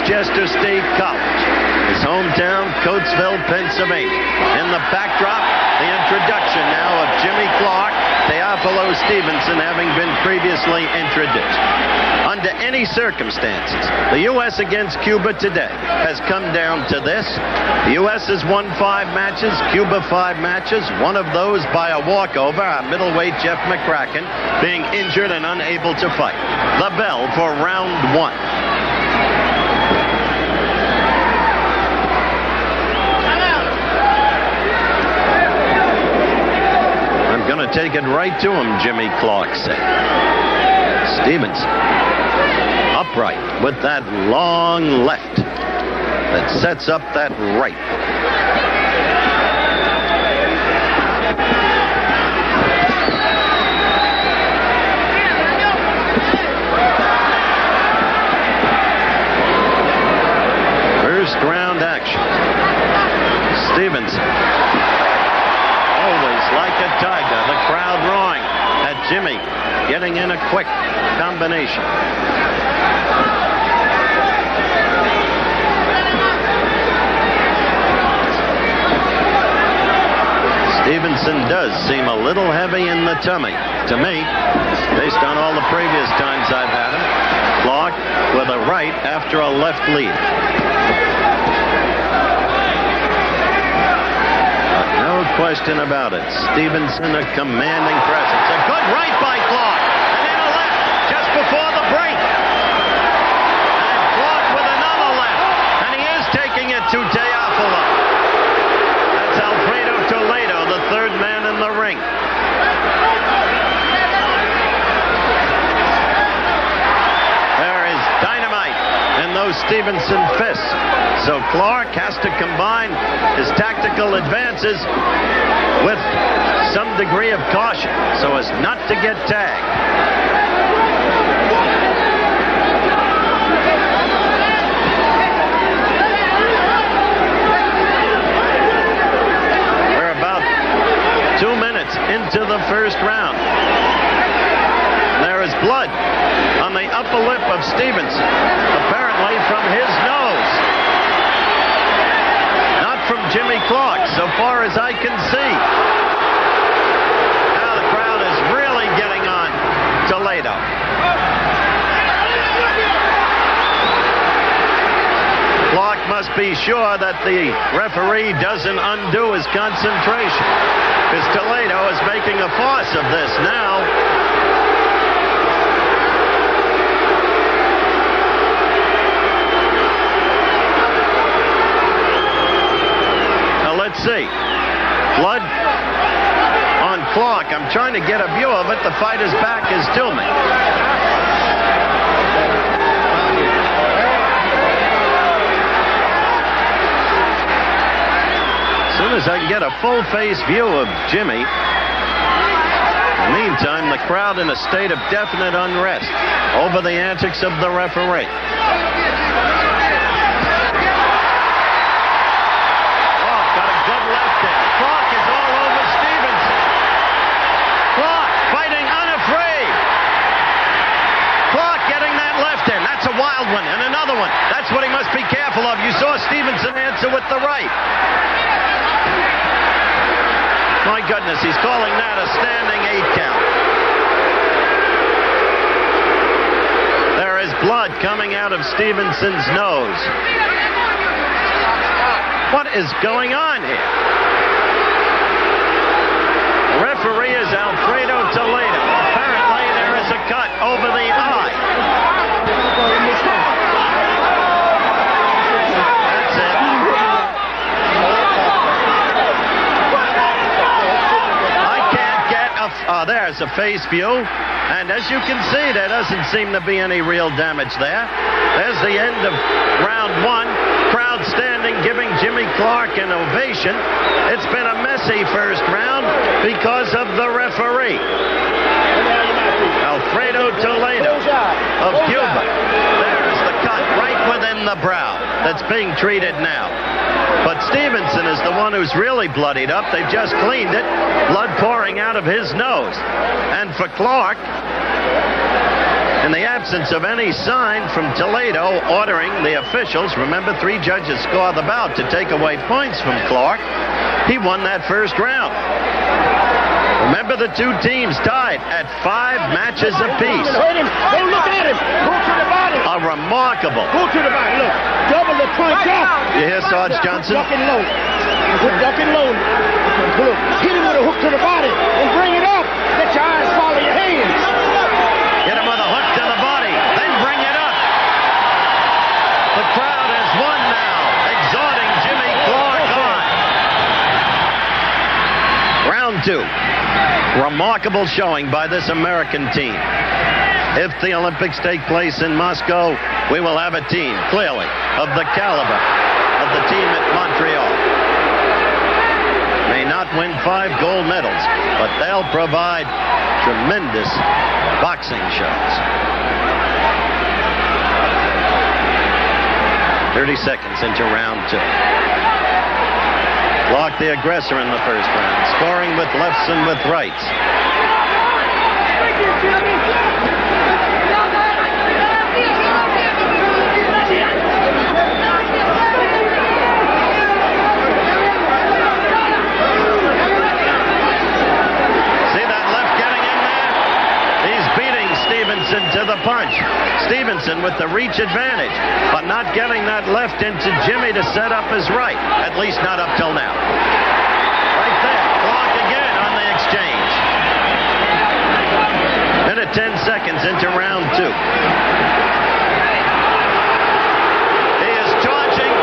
Chester State College, his hometown, Coatesville, Pennsylvania. In the backdrop, the introduction now of Jimmy Clark, Teofilo Stevenson having been previously introduced. Under any circumstances, the U.S. against Cuba today has come down to this. The U.S. has won 5 matches, Cuba 5 matches, one of those by a walkover, our middleweight Jeff McCracken being injured and unable to fight. The bell for round 1. Going to take it right to him, Jimmy Clark said. Stevenson, upright with that long left that sets up that right. First round action. Stevenson. Like a tiger, the crowd roaring at Jimmy, getting in a quick combination. Stevenson does seem a little heavy in the tummy, to me, based on all the previous times I've had him. Clark with a right after a left lead. No question about it. Stevenson, a commanding presence. A good right by Clark. And then a left just before the break. And Clark with another left. And he is taking it to Teofilo. That's Alfredo Toledo, the third man in the ring. There is dynamite in those Stevenson fists. So Clark has to combine his tactical advances with some degree of caution so as not to get tagged. We're about 2 minutes into the first round. There is blood on the upper lip of Stevenson, apparently from his nose. From Jimmy Clark, so far as I can see. Now the crowd is really getting on Toledo. Clark must be sure that the referee doesn't undo his concentration, because Toledo is making a farce of this now. Let's see. Blood on Clark. I'm trying to get a view of it. The fighter's back is to me. As soon as I can get a full-face view of Jimmy. In the meantime, the crowd in a state of definite unrest over the antics of the referee. Clark is all over Stevenson. Clark fighting unafraid. Clark getting that left in. That's a wild one. And another one. That's what he must be careful of. You saw Stevenson answer with the right. My goodness, he's calling that a standing 8 count. There is blood coming out of Stevenson's nose. What is going on here? The referee is Alfredo Toledo. Apparently there is a cut over the eye. That's it. I can't get a... there's a face view. And as you can see, there doesn't seem to be any real damage there. There's the end of round 1. Crowd standing, giving Jimmy Clark an ovation. It's been a messy first round because of the referee. Alfredo Toledo of Cuba. There's the cut right within the brow that's being treated now. But Stevenson is the one who's really bloodied up. They've just cleaned it. Blood pouring out of his nose. And for Clark, In the absence of any sign from Toledo ordering the officials, remember 3 judges score the bout, to take away points from Clark, he won that first round. Remember, the 2 teams tied at 5 matches apiece. Don't look at him. Go to the body. A remarkable. Go to the body. Look, double the punch out. You hear Sarge Johnson? Duck and low. Duck and low. Look, hit him with a hook to the body and bring it up. Let your eyes follow your hands. Hit him with a hook to the body, then bring it up. The crowd has won now, exhorting Jimmy Clark on. Round 2. Remarkable showing by this American team. If the Olympics take place in Moscow, we will have a team, clearly, of the caliber of the team at Montreal. May not win 5 gold medals, but they'll provide tremendous boxing shows. 30 seconds into round 2. Clark, the aggressor in the first round, scoring with lefts and with rights. Stevenson to the punch. Stevenson with the reach advantage, but not getting that left into Jimmy to set up his right, at least not up till now. Right there, Clark again on the exchange. Minute 10 seconds into round 2. He is charging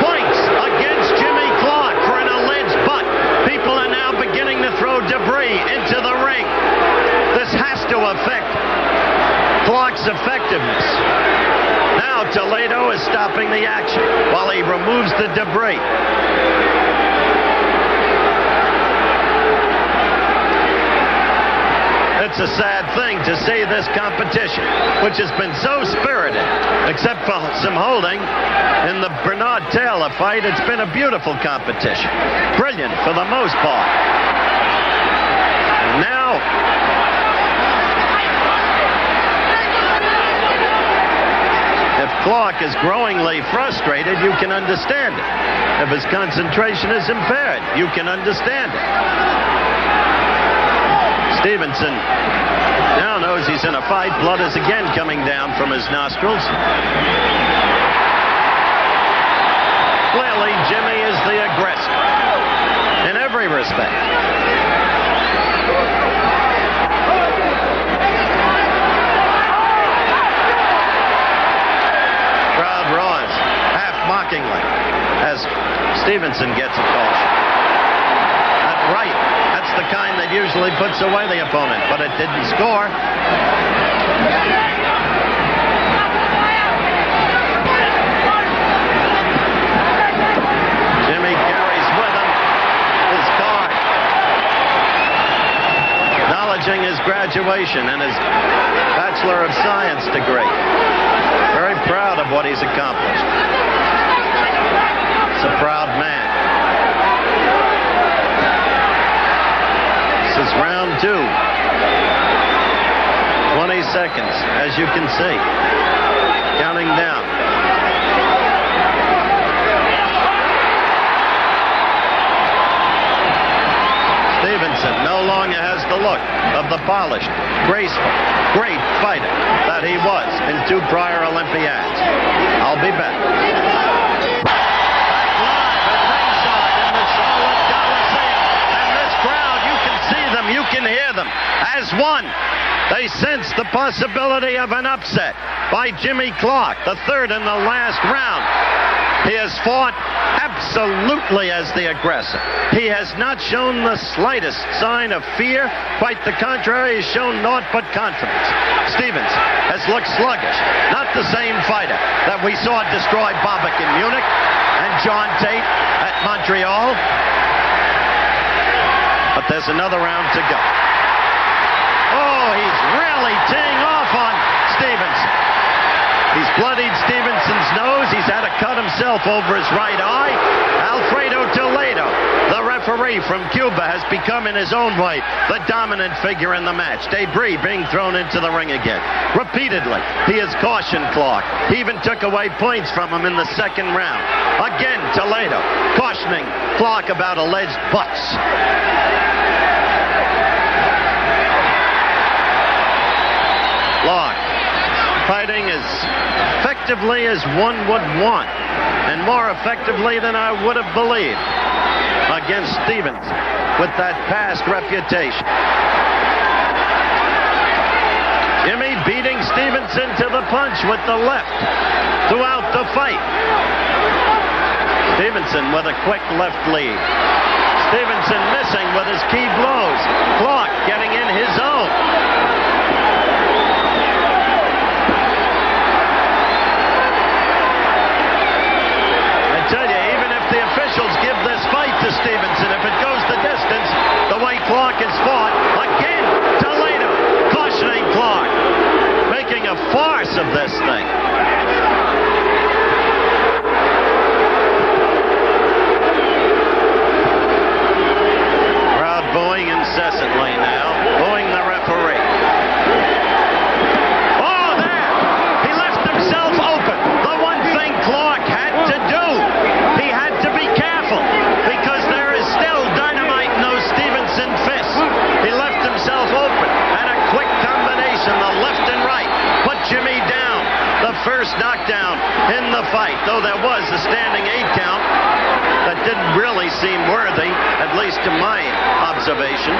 points against Jimmy Clark for an alleged butt. People are now beginning to throw debris into the ring. This has to affect Clark's effectiveness. Now Toledo is stopping the action while he removes the debris. It's a sad thing to see this competition, which has been so spirited, except for some holding in the Bernard Taylor fight. It's been a beautiful competition. Brilliant for the most part. And now if Clark is growingly frustrated, you can understand it. If his concentration is impaired, you can understand it. Stevenson now knows he's in a fight. Blood is again coming down from his nostrils. Clearly, Jimmy is the aggressor in every respect. Roars half-mockingly as Stevenson gets a caution. That right, that's the kind that usually puts away the opponent, but it didn't score. Jimmy carries with him his card, acknowledging his graduation and his Bachelor of Science degree. Very proud of what he's accomplished. He's a proud man. This is round 2. 20 seconds, as you can see. Counting down. Stevenson no longer has the look of the polished, graceful, great fighter that he was in 2 prior Olympiads. I'll be back. Back live at ringside in the Charlotte Coliseum. And this crowd, you can see them, you can hear them, as one. They sense the possibility of an upset by Jimmy Clark, the third and the last round. He has fought absolutely as the aggressor. He has not shown the slightest sign of fear. Quite the contrary, he's shown naught but confidence. Stevens has looked sluggish. Not the same fighter that we saw destroy Bobbick in Munich and John Tate at Montreal. But there's another round to go. Oh, he's really teeing off on Stevenson. He's bloodied Stevenson's nose. He's had a cut himself over his right eye. Alfredo Toledo, the referee from Cuba, has become in his own way the dominant figure in the match. Debris being thrown into the ring again. Repeatedly, he has cautioned Clark. He even took away points from him in the second round. Again, Toledo cautioning Clark about alleged butts. Clark fighting as effectively as one would want, and more effectively than I would have believed, against Stevenson with that past reputation. Jimmy beating Stevenson to the punch with the left throughout the fight. Stevenson with a quick left lead. Stevenson missing with his key blows. Clark getting in his own. I tell you, even if the officials give this fight to Stevenson, if it goes the distance, the way Clark has fought, again, Toledo cautioning Clark, making a farce of this thing. Crowd booing incessantly now, booing the referee. Oh, there! He left himself open. The one thing Clark had to do, he had to be careful, because there is still dynamite in those Stevenson fists. He left himself open, and a quick combination, the left and right, put Jimmy down. The first knockdown in the fight, though there was a standing 8 count that didn't really seem worthy, at least to my observation.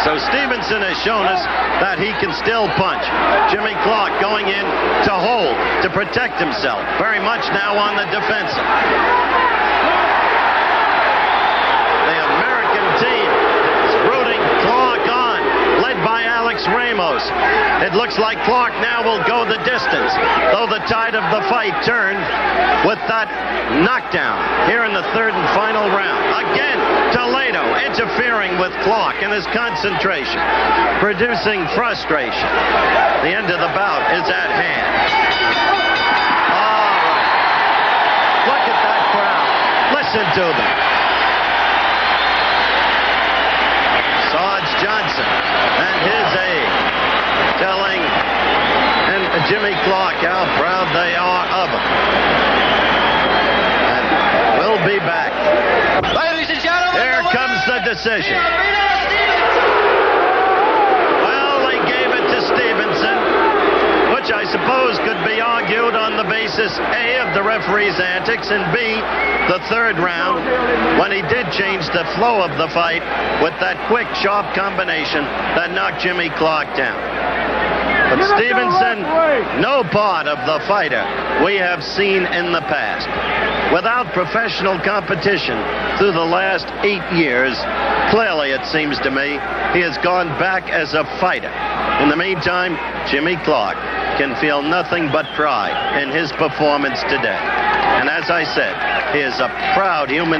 So Stevenson has shown us that he can still punch. Jimmy Clark going in to hold, to protect himself, very much now on the defensive. The American team is rooting Clark on, led by Alex Ramos. It looks like Clark now will go the distance, though the tide of the fight turned with that knockdown here in the third and final round. Again, Toledo interfering with Clark in his concentration, producing frustration. The end of the bout is at hand. All right. Look at that crowd. Listen to them. Sarge Johnson and his aide telling Jimmy Clark how proud they are of him. And we'll be back. Ladies and gentlemen, Here comes the decision. Well, they gave it to Stevenson, which I suppose could be argued on the basis, A, of the referee's antics, and B, the third round, when he did change the flow of the fight with that quick, sharp combination that knocked Jimmy Clark down. But Stevenson, no part of the fighter we have seen in the past. Without professional competition through the last 8 years, clearly, it seems to me, he has gone back as a fighter. In the meantime, Jimmy Clark can feel nothing but pride in his performance today. And as I said, he is a proud human